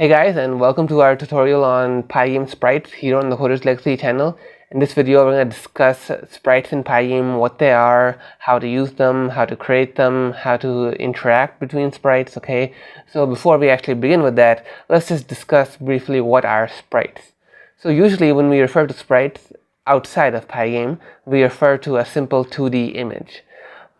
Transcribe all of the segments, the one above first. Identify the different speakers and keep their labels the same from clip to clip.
Speaker 1: Hey guys, and welcome to our tutorial on Pygame Sprites here on the Coder's Legacy channel. In this video, we're going to discuss sprites in Pygame, what they are, how to use them, how to create them, how to interact between sprites, okay? So before we actually begin with that, let's just discuss briefly what are sprites. So usually when we refer to sprites outside of Pygame, we refer to a simple 2D image.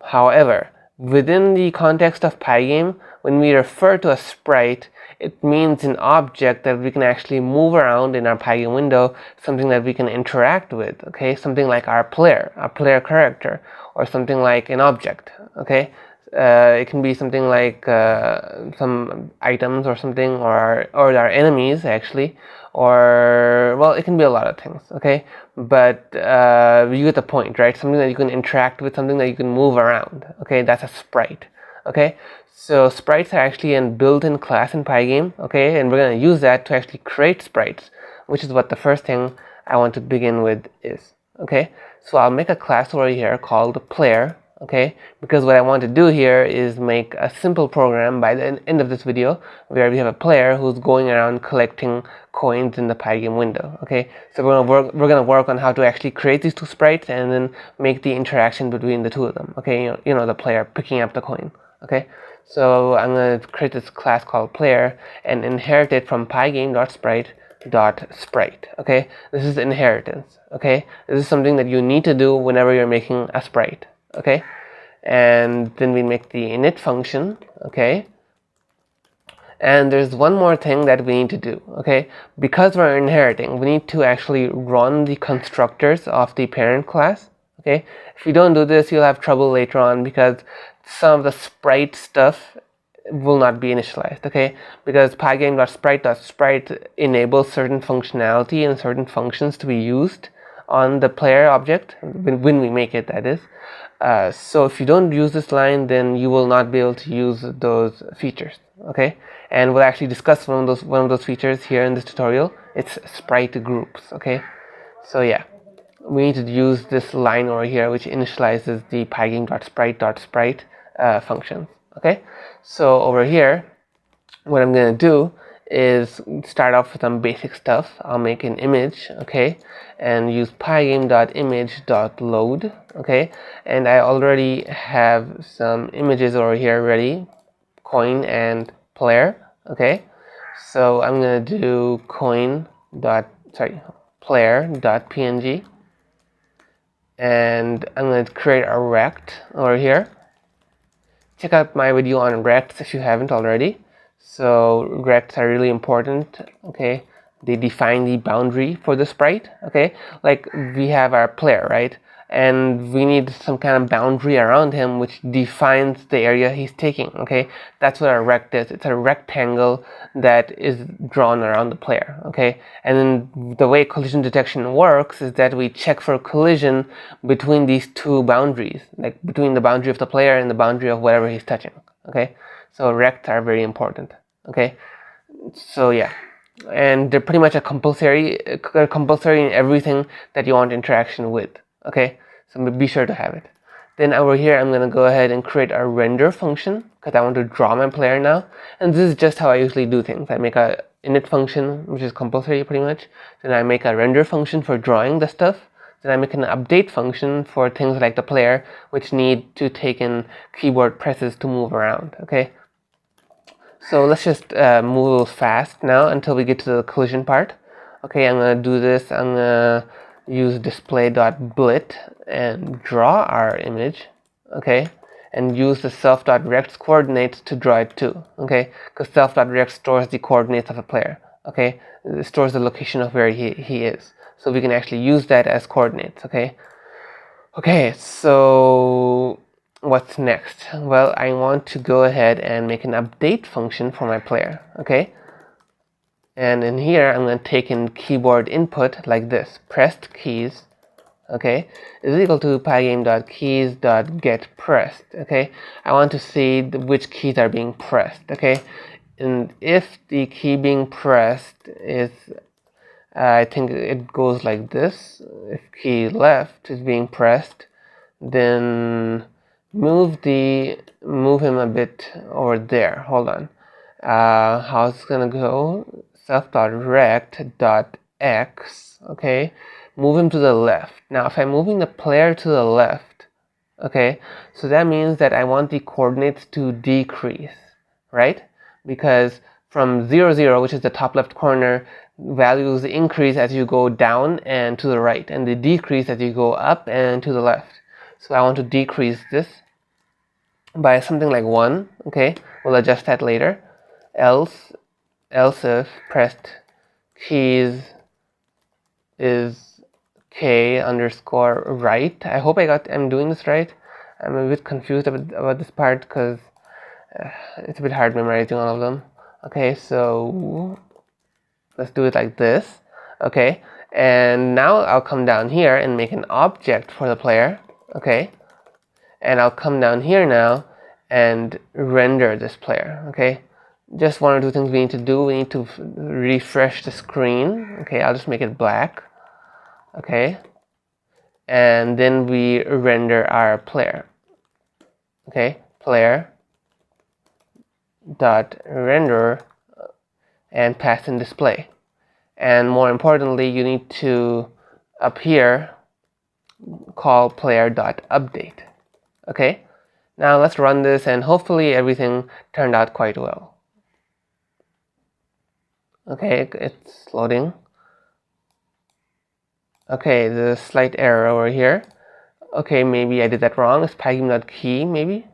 Speaker 1: However, within the context of Pygame, when we refer to a sprite, it means an object that we can actually move around in our Pygame window, something that we can interact with, okay? Something like our player character, or something like an object, okay? It can be something like some items or something, or our enemies actually, or well, it can be a lot of things, okay? But you get the point, right? Something that you can interact with, something that you can move around, okay? That's a sprite, okay? So sprites are actually a built-in class in Pygame, okay? And we're going to use that to actually create sprites, which is what the first thing I want to begin with is, okay? So I'll make a class over here called player, okay? Because what I want to do here is make a simple program by the end of this video where we have a player who's going around collecting coins in the Pygame window, okay? So we're gonna work on how to actually create these two sprites and then make the interaction between the two of them, okay? You know the player picking up the coin, okay? So I'm going to create this class called player and inherit it from pygame.sprite.sprite. Okay, this is inheritance. Okay, this is something that you need to do whenever you're making a sprite. Okay, and then we make the init function. Okay, and there's one more thing that we need to do. Okay, because we're inheriting, we need to actually run the constructors of the parent class. Okay, if you don't do this, you'll have trouble later on because some of the sprite stuff will not be initialized, okay? Because pygame.sprite.sprite enables certain functionality and certain functions to be used on the player object when we make it, that is. So if you don't use this line, then you will not be able to use those features, okay? And we'll actually discuss one of those features here in this tutorial. It's sprite groups, okay? So yeah, we need to use this line over here which initializes the pygame.sprite.sprite functions, okay? So over here, what I'm going to do is start off with some basic stuff. I'll make an image, okay, and use pygame.image.load, okay, and I already have some images over here ready, coin and player, okay. So I'm going to do player.png, and I'm going to create a rect over here. Check out my video on rects if you haven't already. So rects are really important, okay? They define the boundary for the sprite, okay? Like we have our player, right? And we need some kind of boundary around him which defines the area he's taking, okay? That's what a rect is. It's a rectangle that is drawn around the player, okay? And then the way collision detection works is that we check for collision between these two boundaries, like between the boundary of the player and the boundary of whatever he's touching, okay? So rects are very important, okay? So yeah, and they're pretty much a compulsory in everything that you want interaction with, okay? So be sure to have it. Then over here, I'm going to go ahead and create a render function because I want to draw my player now. And this is just how I usually do things. I make a init function, which is compulsory pretty much. Then I make a render function for drawing the stuff. Then I make an update function for things like the player, which need to take in keyboard presses to move around, okay? So let's just move a little fast now until we get to the collision part. Okay, I'm going to do this. I'm going to use display.blit and draw our image, okay? And use the self.rect coordinates to draw it too, okay? Because self.rect stores the coordinates of the player, okay? It stores the location of where he is. So we can actually use that as coordinates, okay? Okay, so what's next? Well, I want to go ahead and make an update function for my player, okay? And in here, I'm going to take in keyboard input like this, pressed keys, okay, is equal to pygame.keys.getPressed, okay? I want to see which keys are being pressed, okay? And if the key being pressed is, I think it goes like this. If key left is being pressed, then move him a bit over there. Hold on. How's it gonna go? Self.rect.x, okay, move him to the left. Now if I'm moving the player to the left, okay, so that means that I want the coordinates to decrease, right? Because from 0, 0, which is the top left corner, values increase as you go down and to the right, and they decrease as you go up and to the left. So I want to decrease this by something like 1, okay, we'll adjust that later. Else if pressed keys is k underscore right. I hope I'm doing this right. I'm a bit confused about this part because it's a bit hard memorizing all of them. Okay, so let's do it like this. Okay, and now I'll come down here and make an object for the player. Okay, and I'll come down here now and render this player. Okay, just one or two things we need to do. We need to refresh the screen. Okay, I'll just make it black. Okay, and then we render our player. Okay, player dot render and pass in display. And more importantly, you need to up here call player dot update. Okay, now let's run this and hopefully everything turned out quite well. Okay, it's loading. Okay, there's a slight error over here. Okay, maybe I did that wrong. It's pygame.key maybe.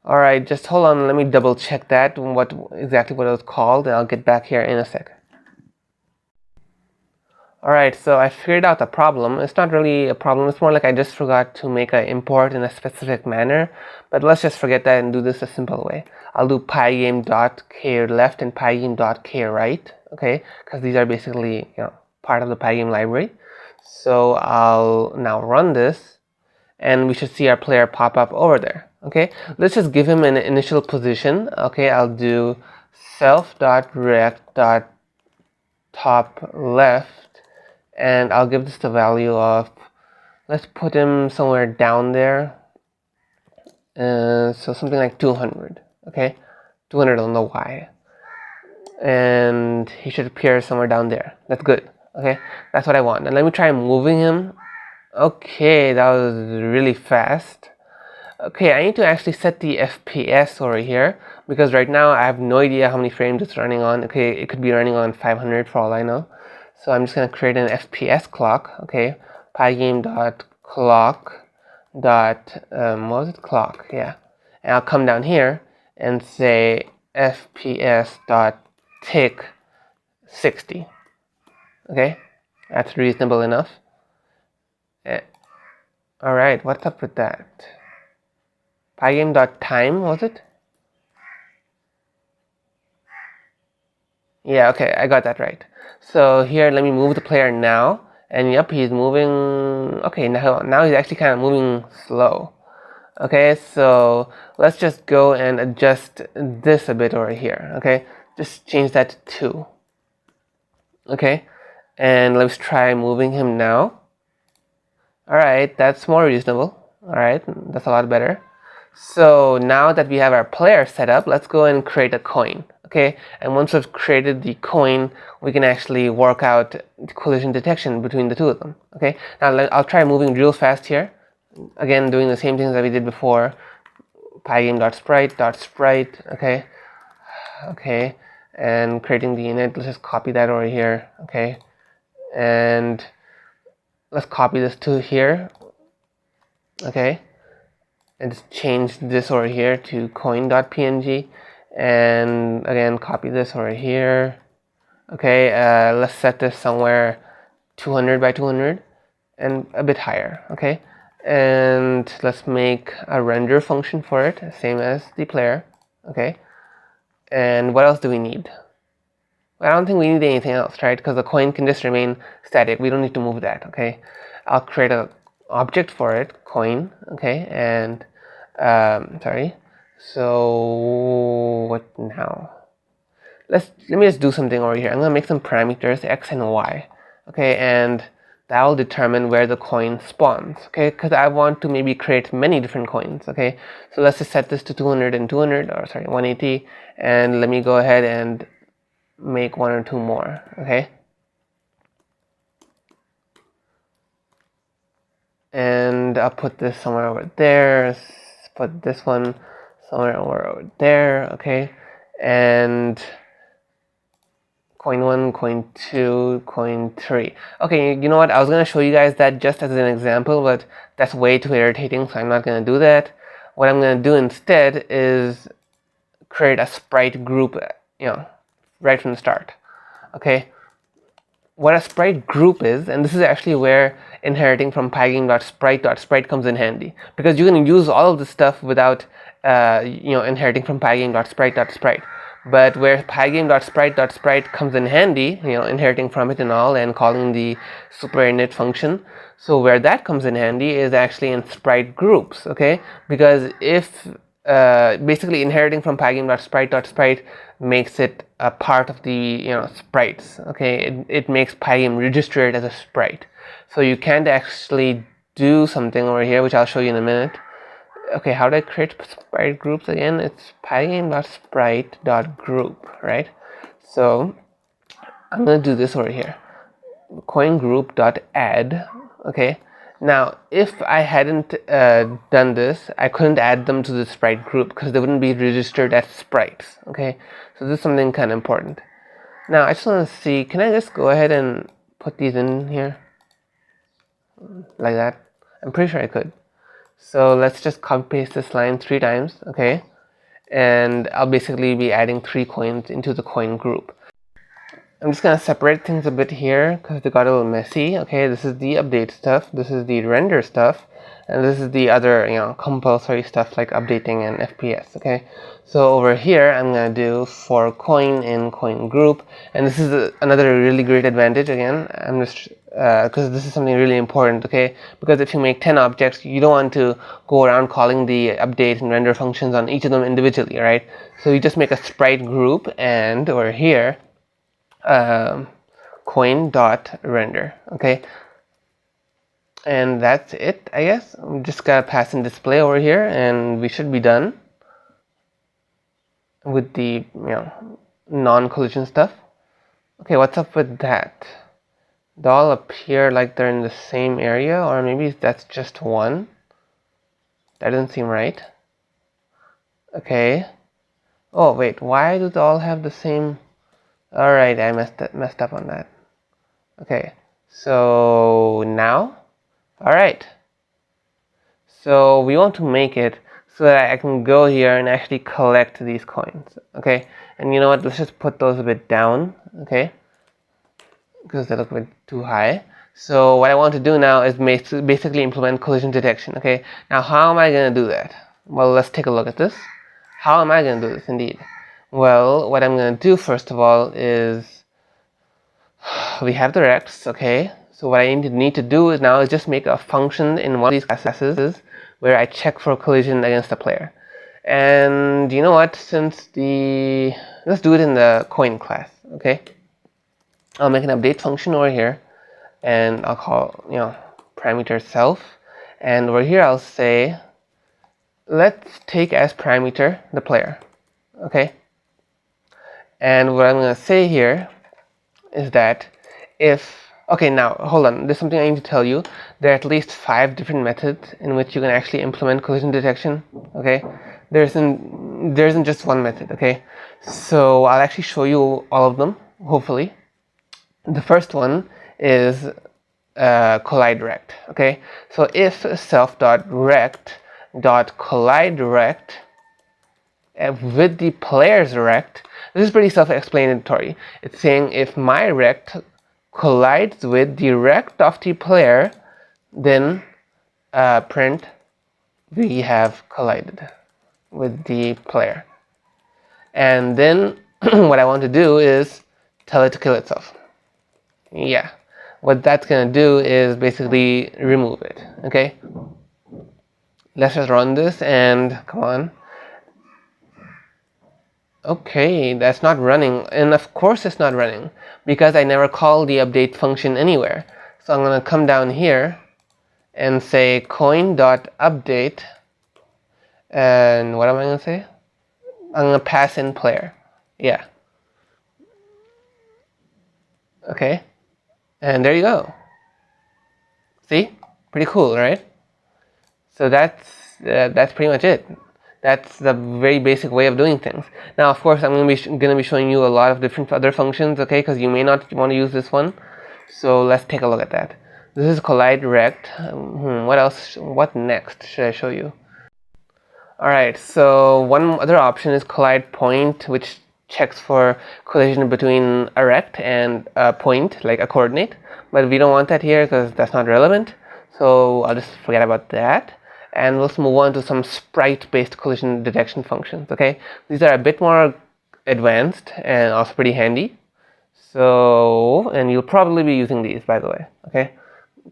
Speaker 1: Alright, just hold on, let me double check that, exactly what it was called, and I'll get back here in a sec. Alright, so I figured out the problem. It's not really a problem, it's more like I just forgot to make an import in a specific manner, but let's just forget that and do this a simple way. I'll do pygame.kleft and pygame.kright, okay, because these are basically, part of the Pygame library. So I'll now run this, and we should see our player pop up over there. Okay, let's just give him an initial position. Okay, I'll do self.rect.top left, and I'll give this the value of, let's put him somewhere down there, so something like 200. Okay, 200 on the Y, and he should appear somewhere down there. That's good. Okay, that's what I want. And let me try moving him. Okay, that was really fast. Okay, I need to actually set the FPS over here, because right now I have no idea how many frames it's running on. Okay, it could be running on 500 for all I know. So I'm just going to create an FPS clock. Okay, pygame.clock what was it? Clock, yeah. And I'll come down here and say fps.tick 60. Okay, that's reasonable enough. Alright, what's up with that? Pygame.time, was it? Yeah, okay, I got that right. So here, let me move the player now. And yep, he's moving. Okay, now he's actually kind of moving slow. Okay, so let's just go and adjust this a bit over here. Okay, just change that to 2. Okay, and let's try moving him now. Alright, that's more reasonable. Alright, that's a lot better. So now that we have our player set up, let's go and create a coin. Okay, and once we've created the coin, we can actually work out collision detection between the two of them. Okay, now I'll try moving real fast here. Again, doing the same things that we did before. Pygame.sprite. Okay, and creating the init. Let's just copy that over here. Okay, and let's copy this to here. Okay, and just change this over here to coin.png, and again copy this over here. Okay, let's set this somewhere 200 by 200 and a bit higher. Okay, and let's make a render function for it, same as the player. Okay, and what else do we need? I don't think we need anything else, right? Because the coin can just remain static. We don't need to move that. Okay, I'll create an object for it, coin. Okay, and so what now? Let me just do something over here. I'm gonna make some parameters, x and y. Okay, and that will determine where the coin spawns, okay, because I want to maybe create many different coins, okay. So let's just set this to 200 and 200, or sorry, 180, and let me go ahead and make one or two more, okay. And I'll put this somewhere over there, put this one somewhere over there, okay. And coin 1, coin 2, coin 3. Okay, you know what? I was going to show you guys that just as an example, but that's way too irritating, so I'm not going to do that. What I'm going to do instead is create a sprite group, right from the start. Okay. What a sprite group is, and this is actually where inheriting from pygame.sprite.sprite comes in handy, because you can use all of this stuff without inheriting from pygame.sprite.sprite. But where pygame.sprite.sprite comes in handy, inheriting from it and all, and calling the super init function. So where that comes in handy is actually in sprite groups, okay? Because if basically inheriting from pygame.sprite.sprite makes it a part of the sprites, okay? It makes Pygame register it as a sprite. So you can't actually do something over here, which I'll show you in a minute. Okay, how do I create sprite groups again? It's pygame.sprite.group, right? So I'm going to do this over here. Coin group.add, okay? Now, if I hadn't done this, I couldn't add them to the sprite group because they wouldn't be registered as sprites, okay? So this is something kind of important. Now, I just want to see, can I just go ahead and put these in here? Like that? I'm pretty sure I could. So let's just copy paste this line 3 times, okay? And I'll basically be adding 3 coins into the coin group. I'm just gonna separate things a bit here because they got a little messy. Okay, this is the update stuff, this is the render stuff, and this is the other compulsory stuff like updating and FPS. Okay, so over here I'm gonna do for coin in coin group, and this is another really great advantage. Again, I'm just because this is something really important. Okay, because if you make 10 objects, you don't want to go around calling the update and render functions on each of them individually, right? So you just make a sprite group, and over here coin.render, okay, and that's it, I guess. I'm just gonna pass in display over here, and we should be done with the non-collision stuff. Okay, what's up with that? They all appear like they're in the same area, or maybe that's just one. That doesn't seem right. Okay. Oh wait, why do they all have the same? Alright, I messed up on that. Okay, so now, alright. So we want to make it so that I can go here and actually collect these coins. Okay, and you know what? Let's just put those a bit down. Okay, because they look a bit too high. So what I want to do now is basically implement collision detection. Okay, now how am I going to do that? Well, let's take a look at this. How am I going to do this indeed? Well, what I'm going to do first of all is we have the rects, okay? So what I need to do is now just make a function in one of these classes where I check for collision against the player. And you know what? Let's do it in the coin class, okay? I'll make an update function over here, and I'll call parameter self, and over here I'll say let's take as parameter the player, okay? And what I'm going to say here is that okay, now hold on, there's something I need to tell you. There are at least 5 different methods in which you can actually implement collision detection, okay? There isn't just one method, okay? So I'll actually show you all of them, hopefully. The first one is collide rect, okay? So if self.rect.collide rect with the player's rect, this is pretty self-explanatory. It's saying if my rect collides with the rect of the player, then print we have collided with the player. And then what I want to do is tell it to kill itself. Yeah, what that's gonna do is basically remove it. Okay, let's just run this and come on. Okay, that's not running, and of course it's not running because I never called the update function anywhere. So I'm going to come down here and say coin.update, and what am I going to say? I'm going to pass in player. Yeah. Okay. And there you go. See? Pretty cool, right? So that's pretty much it. That's the very basic way of doing things. Now, of course, I'm going to be showing you a lot of different other functions, okay? Because you may not want to use this one. So let's take a look at that. This is collide rect. What else? What next should I show you? Alright, so one other option is collide point, which checks for collision between a rect and a point, like a coordinate. But we don't want that here because that's not relevant. So I'll just forget about that. And let's move on to some sprite-based collision detection functions, okay? These are a bit more advanced and also pretty handy. So, and you'll probably be using these, by the way, okay?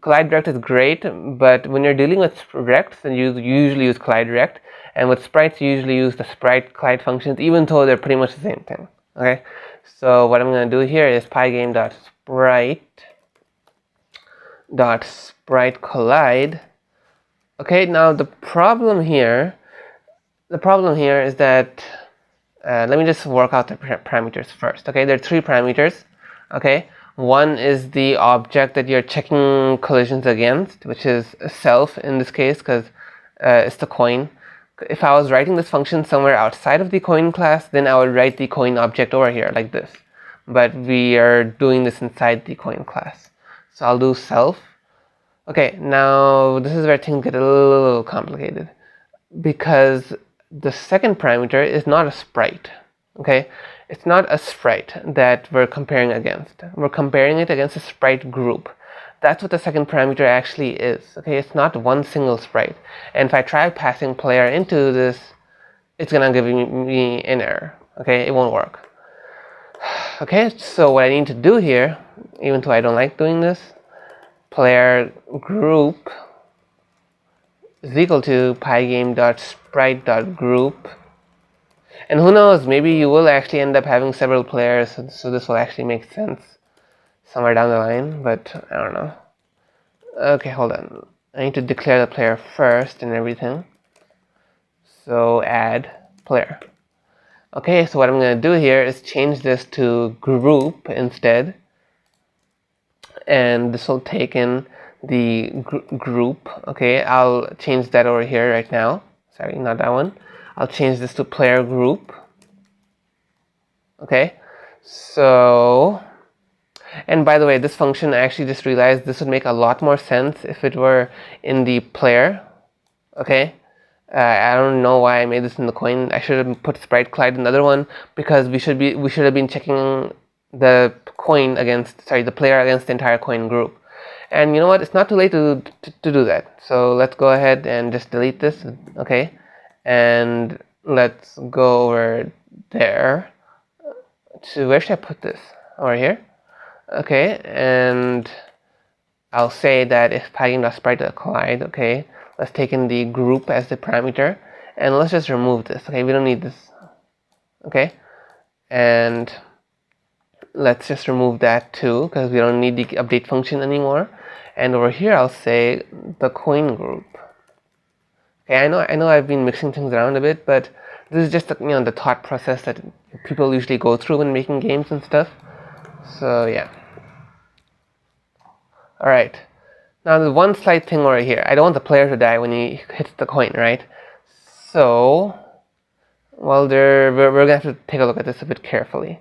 Speaker 1: Collide rect is great, but when you're dealing with rects, then you usually use collide rect, and with sprites, you usually use the sprite collide functions, even though they're pretty much the same thing, okay? So what I'm going to do here is pygame.sprite collide. Okay, now the problem here is that let me just work out the parameters first. Okay, there are 3 parameters. Okay, one is the object that you're checking collisions against, which is self in this case, because it's the coin. If I was writing this function somewhere outside of the coin class, then I would write the coin object over here like this. But we are doing this inside the coin class. So I'll do self. Okay, now this is where things get a little complicated, because the second parameter is not a sprite. Okay, it's not a sprite that we're comparing against. We're comparing it against a sprite group. That's what the second parameter actually is. Okay, it's not one single sprite. And if I try passing player into this, it's gonna give me an error. Okay, it won't work. Okay, so what I need to do here, even though I don't like doing this, player group is equal to pygame.sprite.group. And who knows, maybe you will actually end up having several players, so this will actually make sense somewhere down the line, but I don't know. Okay, hold on. I need to declare the player first and everything. So add player. Okay, so what I'm going to do here is change this to group instead. And this will take in the group. Okay, I'll change that over here right now. Sorry, not that one. I'll change this to player group. Okay, so, and by the way, this function, I actually just realized this would make a lot more sense if it were in the player. Okay, I don't know why I made this in the coin. I should have put sprite collide in the other one, because we should have been checking the coin against, the player against the entire coin group. And you know what, it's not too late to do that. So let's go ahead and just delete this. Okay, and let's go over there to, where should I put this? Over here. Okay, and I'll say that if pygame.sprite.collide, okay, let's take in the group as the parameter, and let's just remove this. Okay, we don't need this. Okay, and let's just remove that too, because we don't need the update function anymore. And over here I'll say the coin group. Okay, I know I've been mixing things around a bit, but this is just the, the thought process that people usually go through when making games and stuff. So yeah. Alright. Now there's one slight thing over here. I don't want the player to die when he hits the coin, right? So, well, we're going to have to take a look at this a bit carefully.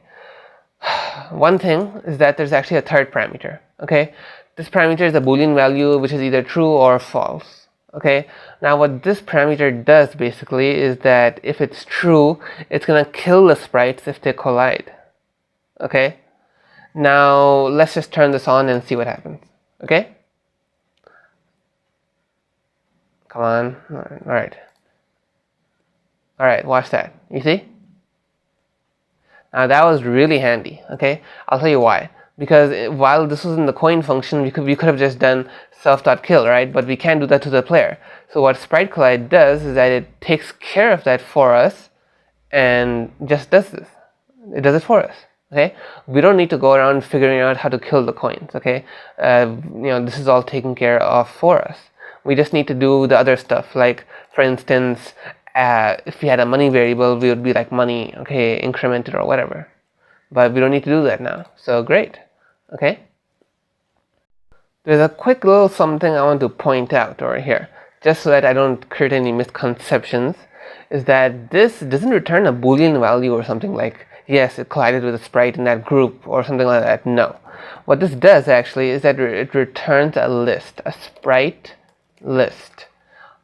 Speaker 1: One thing is that there's actually a third parameter. Okay, this parameter is a Boolean value which is either true or false. Okay, now what this parameter does basically is that if it's true, it's gonna kill the sprites if they collide. Okay, now let's just turn this on and see what happens. Okay, come on. All right, watch that. You see? Now that was really handy. Okay, I'll tell you why. Because while this was in the coin function, we could have just done self.kill, right? But we can't do that to the player. So what sprite collide does is that it takes care of that for us and just does this. It does it for us. Okay, we don't need to go around figuring out how to kill the coins. Okay, this is all taken care of for us. We just need to do the other stuff, like for instance, if we had a money variable, we would be like money, okay, incremented or whatever. But we don't need to do that now, so great. Okay, there's a quick little something I want to point out over here, just so that I don't create any misconceptions, is that this doesn't return a Boolean value or something like, yes, it collided with a sprite in that group or something like that. No. What this does actually is that it returns a list, a sprite list.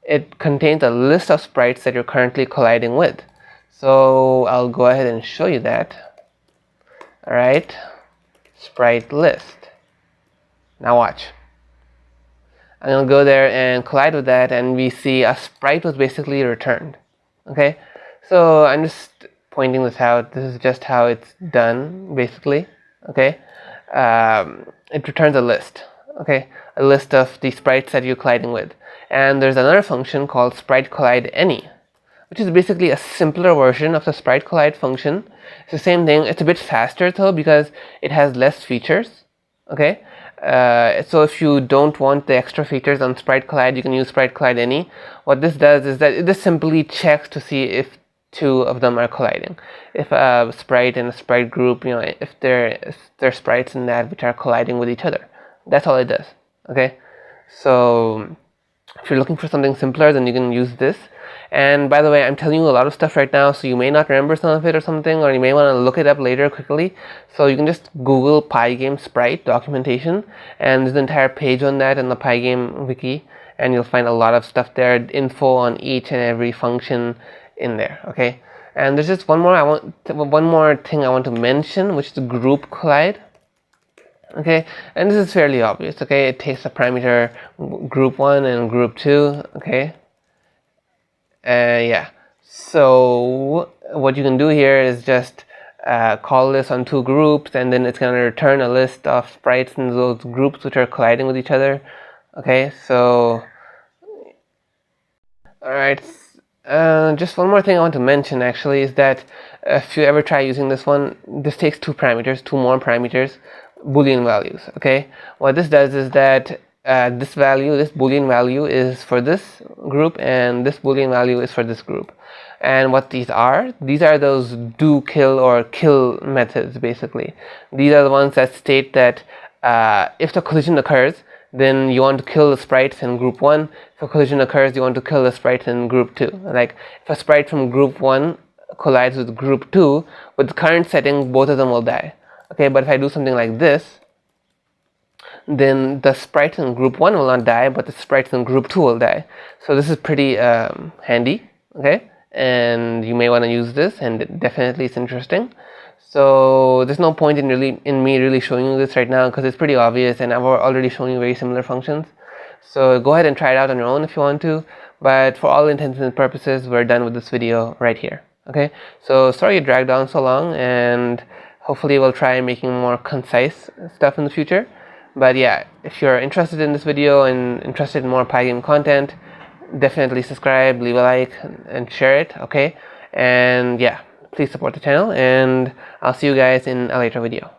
Speaker 1: It contains a list of sprites that you're currently colliding with. So I'll go ahead and show you that. Alright, sprite list. Now watch. I'm going to go there and collide with that, and we see a sprite was basically returned. Okay, so I'm just pointing this out. This is just how it's done, basically. Okay, it returns a list. Okay, a list of the sprites that you're colliding with. And there's another function called sprite collide any, which is basically a simpler version of the sprite collide function. It's the same thing. It's a bit faster though because it has less features. Okay, so if you don't want the extra features on sprite collide, you can use sprite collide any. What this does is that it just simply checks to see if two of them are colliding. If a sprite and a sprite group, if there are sprites in that which are colliding with each other. That's all it does. Okay, so if you're looking for something simpler, then you can use this. And by the way, I'm telling you a lot of stuff right now, so you may not remember some of it or something, or you may want to look it up later quickly. So you can just Google Pygame Sprite documentation, and there's an entire page on that in the Pygame wiki, and you'll find a lot of stuff there, info on each and every function in there. Okay, and there's just one more thing I want to mention, which is the group collide. Okay, and this is fairly obvious. Okay, it takes a parameter group 1 and group 2. Okay, yeah, so what you can do here is just call this on two groups, and then it's going to return a list of sprites in those groups which are colliding with each other. Okay, so alright, just one more thing I want to mention actually is that if you ever try using this one, this takes two more parameters, Boolean values. Okay, what this does is that this Boolean value is for this group, and this Boolean value is for this group. And what these are those do, kill, or kill methods. Basically, these are the ones that state that if the collision occurs, then you want to kill the sprites in group 1. If a collision occurs, you want to kill the sprites in group 2. Like if a sprite from group 1 collides with group 2, with the current setting, both of them will die. Okay, but if I do something like this, then the sprites in group 1 will not die, but the sprites in group 2 will die. So this is pretty handy, okay? And you may want to use this, and definitely it's interesting. So there's no point in me really showing you this right now because it's pretty obvious, and I've already shown you very similar functions. So go ahead and try it out on your own if you want to. But for all intents and purposes, we're done with this video right here. Okay? So sorry it dragged on so long, and hopefully we'll try making more concise stuff in the future. But yeah, if you're interested in this video and interested in more Pygame content, definitely subscribe, leave a like, and share it, okay? And yeah, please support the channel, and I'll see you guys in a later video.